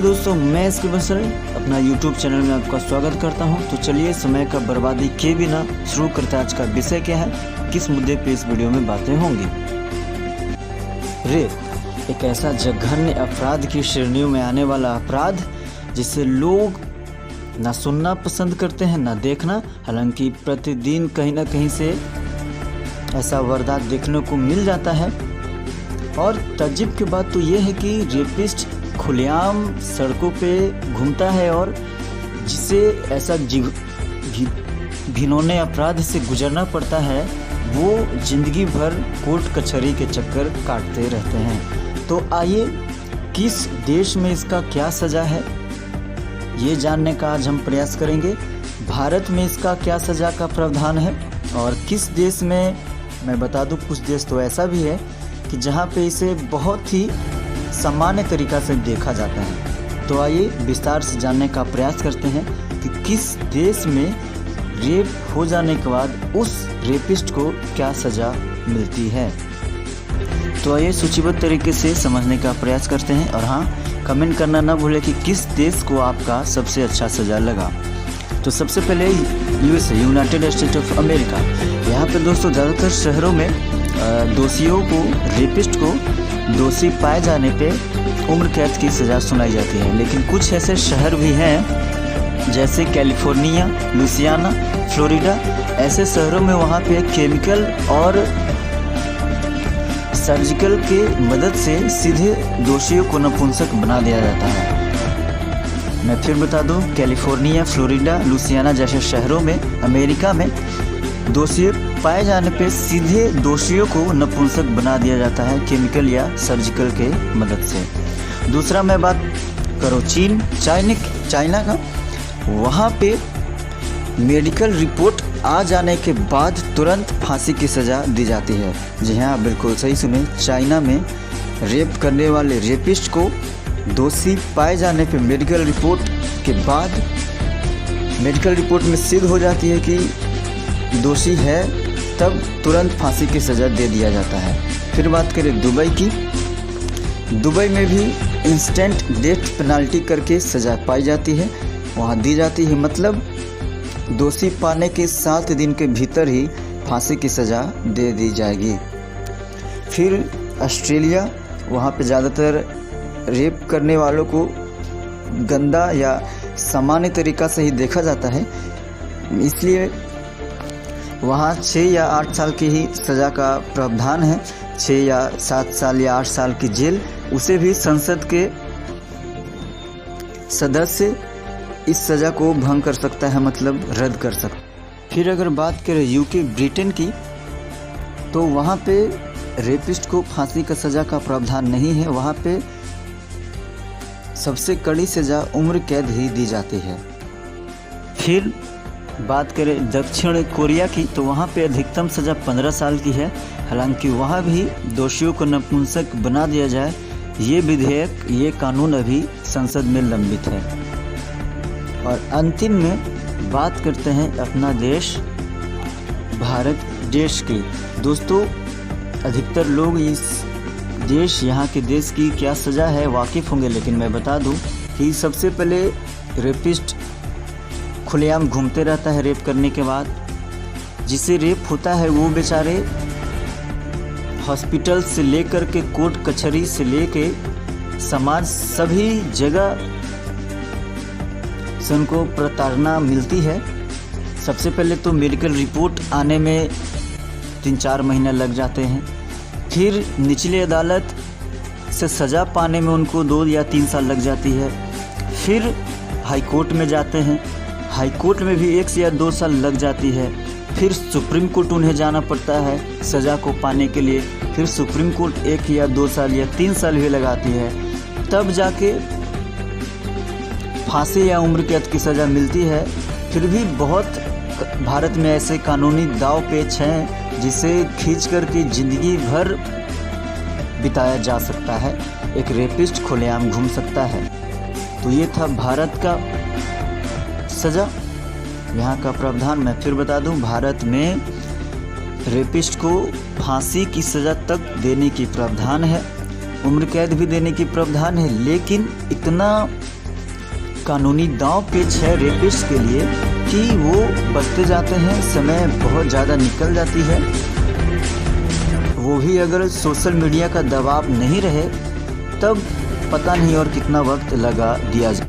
Hello दोस्तों, मैं इसके बसरे अपना YouTube चैनल में आपका स्वागत करता हूं। तो चलिए समय का बर्बादी किए बिना शुरू करते हैं। आज का विषय क्या है, किस मुद्दे पे इस वीडियो में बातें होंगी। रेप एक ऐसा जघन्य अपराध की श्रेणियों में आने वाला अपराध जिसे लोग ना सुनना पसंद करते हैं ना देखना। हालांकि प्रतिदिन कहीं ना कहीं से ऐसा वारदात देखने को मिल जाता है। और तज्जुब की बात तो ये है कि रेपिस्ट खुलेआम सड़कों पे घूमता है और जिसे ऐसा घिनौने अपराध से गुजरना पड़ता है वो जिंदगी भर कोर्ट कचहरी के चक्कर काटते रहते हैं। तो आइए, किस देश में इसका क्या सज़ा है ये जानने का आज हम प्रयास करेंगे। भारत में इसका क्या सज़ा का प्रावधान है और किस देश में, मैं बता दूं कुछ देश तो ऐसा भी है कि जहाँ पे इसे बहुत ही सामान्य तरीक़ा से देखा जाता है। तो आइए विस्तार से जानने का प्रयास करते हैं कि किस देश में रेप हो जाने के बाद उस रेपिस्ट को क्या सज़ा मिलती है। तो आइए सूचीबद्ध तरीके से समझने का प्रयास करते हैं। और हाँ, कमेंट करना ना भूलें कि किस देश को आपका सबसे अच्छा सज़ा लगा। तो सबसे पहले USA, United state of America. यहाँ पे दोस्तों ज़्यादातर शहरों में दोषियों को, रेपिस्ट को दोषी पाए जाने पे उम्र कैद की सज़ा सुनाई जाती है। लेकिन कुछ ऐसे शहर भी हैं जैसे कैलिफोर्निया, लुसियाना, फ्लोरिडा, ऐसे शहरों में वहाँ पे केमिकल और सर्जिकल के मदद से सीधे दोषियों को नपुंसक बना दिया जाता है। मैं फिर बता दूं, कैलिफोर्निया, फ्लोरिडा, लुसियाना जैसे शहरों में अमेरिका में दोषी पाए जाने पे सीधे दोषियों को नपुंसक बना दिया जाता है केमिकल या सर्जिकल के मदद से। दूसरा मैं बात करूँ चाइना का, वहाँ पे मेडिकल रिपोर्ट आ जाने के बाद तुरंत फांसी की सज़ा दी जाती है। जी हाँ, बिल्कुल सही सुने, चाइना में रेप करने वाले रेपिस्ट को दोषी पाए जाने पे मेडिकल रिपोर्ट के बाद, मेडिकल रिपोर्ट में सिद्ध हो जाती है कि दोषी है, तब तुरंत फांसी की सज़ा दे दिया जाता है। फिर बात करें दुबई की, दुबई में भी इंस्टेंट डेथ पेनल्टी करके सज़ा पाई जाती है, वहाँ दी जाती है। मतलब दोषी पाने के 7 दिन के भीतर ही फांसी की सज़ा दे दी जाएगी। फिर ऑस्ट्रेलिया, वहाँ पे ज़्यादातर रेप करने वालों को गंदा या सामान्य तरीक़ा से ही देखा जाता है, इसलिए वहाँ 6 या 8 साल की ही सज़ा का प्रावधान है। 6 या 7 साल या 8 साल की जेल, उसे भी संसद के सदस्य इस सज़ा को भंग कर सकता है, मतलब रद्द कर सकता है। फिर अगर बात करें यूके, ब्रिटेन की, तो वहाँ पे रेपिस्ट को फांसी का सज़ा का प्रावधान नहीं है। वहाँ पे सबसे कड़ी सज़ा उम्र कैद ही दी जाती है। फिर बात करें दक्षिण कोरिया की, तो वहाँ पे अधिकतम सज़ा 15 साल की है। हालांकि वहाँ भी दोषियों को नपुंसक बना दिया जाए, ये विधेयक, ये कानून अभी संसद में लंबित है। और अंतिम में बात करते हैं अपना देश भारत देश की। दोस्तों अधिकतर लोग इस देश, यहाँ के देश की क्या सज़ा है वाकिफ़ होंगे, लेकिन मैं बता दूँ कि सबसे पहले रेपिस्ट खुलेआम घूमते रहता है रेप करने के बाद। जिसे रेप होता है वो बेचारे हॉस्पिटल से लेकर के कोर्ट कचहरी से लेके समाज सभी जगह से उनको प्रताड़ना मिलती है। सबसे पहले तो मेडिकल रिपोर्ट आने में 3-4 महीने लग जाते हैं। फिर निचली अदालत से सज़ा पाने में उनको 2 या 3 साल लग जाती है। फिर हाई कोर्ट में जाते हैं, हाई कोर्ट में भी 1 से या 2 साल लग जाती है। फिर सुप्रीम कोर्ट उन्हें जाना पड़ता है सज़ा को पाने के लिए। फिर सुप्रीम कोर्ट 1 या 2 साल या 3 साल भी लगाती है, तब जाके फांसी या उम्र कैद की सज़ा मिलती है। फिर भी बहुत भारत में ऐसे कानूनी दाव पेच हैं जिसे खींच कर के ज़िंदगी भर बिताया जा सकता है। एक रेपिस्ट खुलेआम घूम सकता है। तो ये था भारत का सज़ा, यहाँ का प्रावधान। मैं फिर बता दूं, भारत में रेपिस्ट को फांसी की सज़ा तक देने की प्रावधान है। उम्र कैद भी देने की प्रावधान है, लेकिन इतना कानूनी दांव पेच है रेपिस्ट के लिए कि वो बचते जाते हैं, समय बहुत ज़्यादा निकल जाती है। वो भी अगर सोशल मीडिया का दबाव नहीं रहे तब पता नहीं और कितना वक्त लगा दिया जाए।